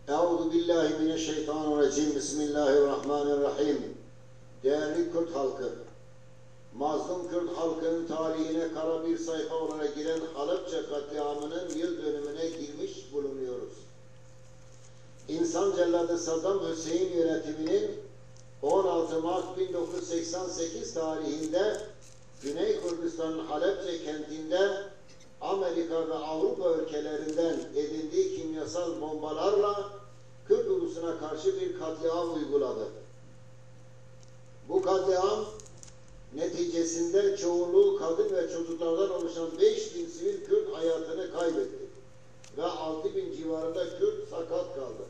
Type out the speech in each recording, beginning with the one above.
Euzu billahi mineşşeytanirracim. Bismillahirrahmanirrahim. Değerli Kürt halkı, mazlum Kürt halkının tarihine kara bir sayfa olarak giren Halepçe katliamının yıl dönümüne girmiş bulunuyoruz. İnsan celladı Saddam Hüseyin yönetiminin 16 Mart 1988 tarihinde Güney Kürdistan'ın Halepçe kentinde Amerika ve Avrupa ülkelerinden edindiği kimyasal bombalarla Kürt ulusuna karşı bir katliam uyguladı. Bu katliam neticesinde çoğunluğu kadın ve çocuklardan oluşan 5.000 sivil Kürt hayatını kaybetti ve 6.000 civarında Kürt sakat kaldı.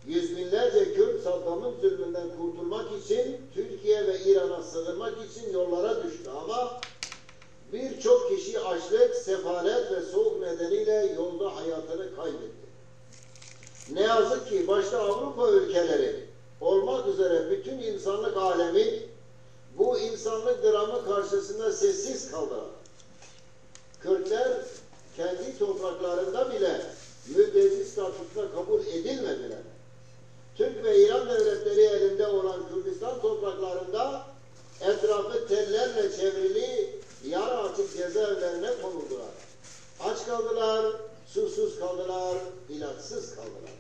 Yüz binlerce Kürt Saddam'ın zulmünden kurtulmak için Türkiye ve İran'a sığınmak için yollara düştü ama birçok kişi açlık, sefalet ve soğuk nedeniyle yolda hayatını kaybetti. Ne yazık ki başta Avrupa ülkeleri olmak üzere bütün insanlık alemi bu insanlık dramı karşısında sessiz kaldı. Kürtler kendi topraklarında bile mülteci statüsüne kabul edilmediler. Türk ve İran devletleri elinde olan Kürdistan topraklarında etrafı tellerle çevrili yarı açık cezaevlerine konuldular. Aç kaldılar, susuz kaldılar, ilaçsız kaldılar.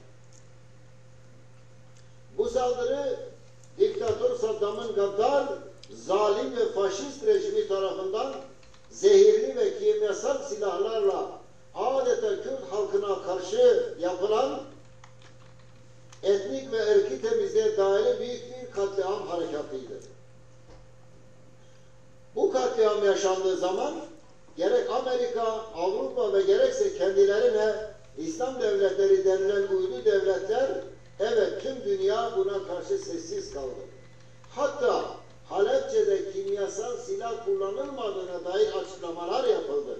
Bu saldırı diktatör Saddam'ın gaddar, zalim ve faşist rejimi tarafından zehirli ve kimyasal silahlarla adeta Kürt halkına karşı yapılan etnik ve ırkî temizliğe dair büyük bir katliam harekatıydı. Bu katliam yaşandığı zaman gerek Amerika, Avrupa ve gerekse kendilerine İslam devletleri denilen uydu devletler, evet tüm dünya buna karşı sessiz kaldı. Hatta Halepçe'de kimyasal silah kullanılmadığına dair açıklamalar yapıldı.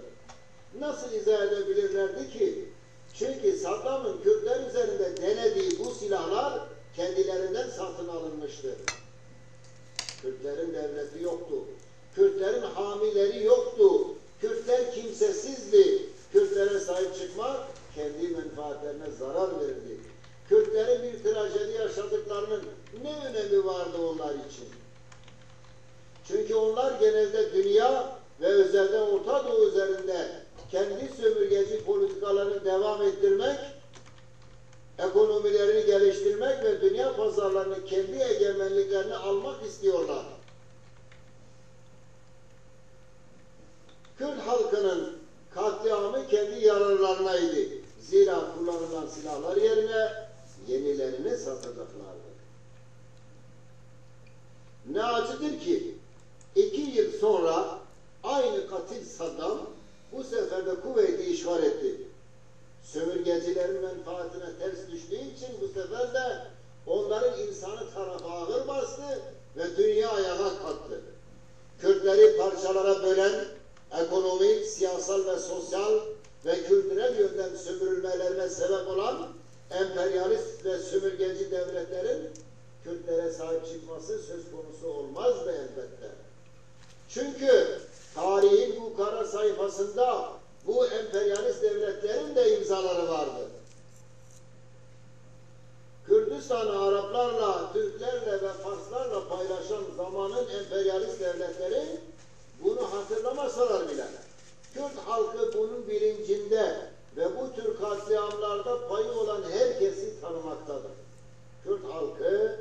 Nasıl izah edebilirlerdi ki? Çünkü Saddam'ın Kürtler üzerinde denediği bu silahlar kendilerinden satın alınmıştı. Kürtlerin devleti yoktu. Kürtlerin hamileri yoktu. Kürtler kimsesizdi. Kürtlere sahip çıkmak kendi menfaatlerine zarar verirdi. Kürtlerin bir trajedi yaşadıklarının ne önemi vardı onlar için? Çünkü onlar genelde dünya ve özellikle Orta Doğu üzerinde kendi sömürgeci politikalarını devam ettirmek, ekonomilerini geliştirmek ve dünya pazarlarını kendi egemenliklerini almak istiyorlar. Kürt halkının katliamı kendi yararlarınaydı. Zira kullanılan silahlar yerine yenilerini satacaklardı. Ne acıdır ki 2 yıl sonra aynı katil Saddam bu sefer de Kuveyt'i işgal etti. Sömürgecilerin menfaatine ters düştüğü için bu sefer de onların insanı tarafa ağır bastı ve dünya ayağa kalktı. Kürtleri parçalara bölen, ekonomik, siyasal ve sosyal ve kültürel yönden sömürülmelerine sebep olan emperyalist ve sömürgeci devletlerin Kürtlere sahip çıkması söz konusu olmazdı elbette. Çünkü tarihin bu kara sayfasında bu emperyalist devletlerin de imzaları vardı. Kürdistan'ı Araplarla, Türklerle ve Farslarla paylaşan zamanın emperyalist devletleri bunu hatırlamasalar bile Kürt halkı bunun bilincinde ve bu tür katliamlarda payı olan herkesi tanımaktadır. Kürt halkı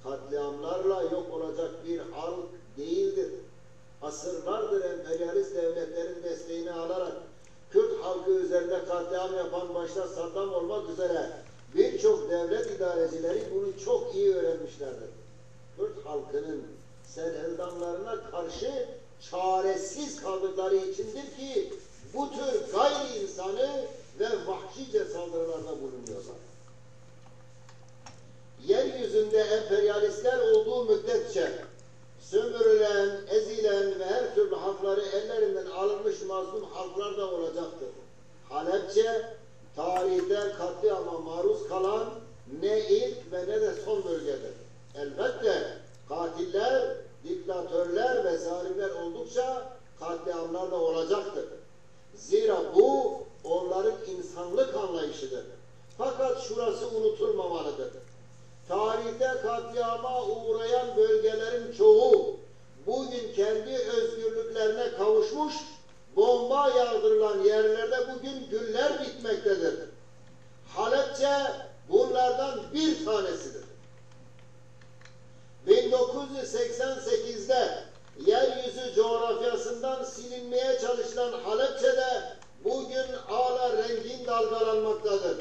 katliamlarla yok olacak bir halk değildir. Asırlardır emperyalist devletlerin desteğini alarak Kürt halkı üzerinde katliam yapan başta Saddam olmak üzere birçok devlet idarecileri bunu çok iyi öğrenmişlerdir. Kürt halkının serhildamlarına karşı çaresiz kaldıkları içindir ki bu tür gayri insanı ve vahşice saldırılarda bulunuyorlar. Yeryüzünde emperyalistler olduğu müddetçe sömürülen, ezilen ve her türlü hakları ellerinden alınmış mazlum halklar da olacaktır. Halepçe, tarihte katliama maruz kalan ne ilk ve ne de son bölgedir. Elbette katiller, diktatörler ve zalimler oldukça katliamlar da olacaktır. Zira bu onların insanlık anlayışıdır. Fakat şurası unutulmamalıdır. Tarihte katliama uğrayan bölgelerin çoğu bugün kendi özgürlüklerine kavuşmuş, bomba yağdırılan yerlerde bugün güller bitmektedir. Halepçe bunlardan bir tanesidir. 1988'de yeryüzü coğrafyasından silinmeye çalışılan Halepçe'de bugün hala rengin dalgalanmaktadır.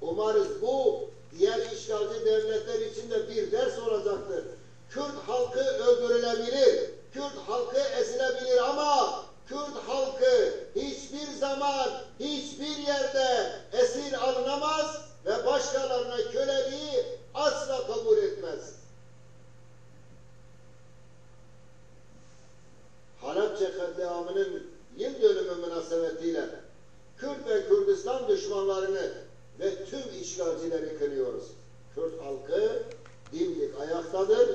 Umarız bu diğer işgalci devletler için de bir ders olacaktır. Kürt halkı öldürülebilir, Kürt halkı ezilebilir ama Kürt halkı hiçbir zaman, hiçbir yerde esir alınamaz ve başkalarına köleliği asla kabul etmez. Halepçe katliamının yıl dönümü münasebetiyle Kürt ve Kürdistan düşmanlarını ve tüm işgalcileri kınıyoruz. Kürt halkı dimdik ayaktadır.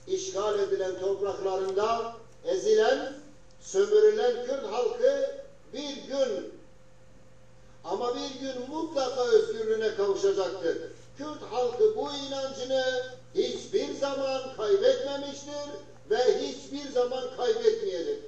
İşgal edilen topraklarında ezilen, sömürülen Kürt halkı bir gün ama bir gün mutlaka özgürlüğüne kavuşacaktır. Kürt halkı bu inancını hiçbir zaman kaybetmemiştir ve hiçbir zaman kaybetmeyecektir.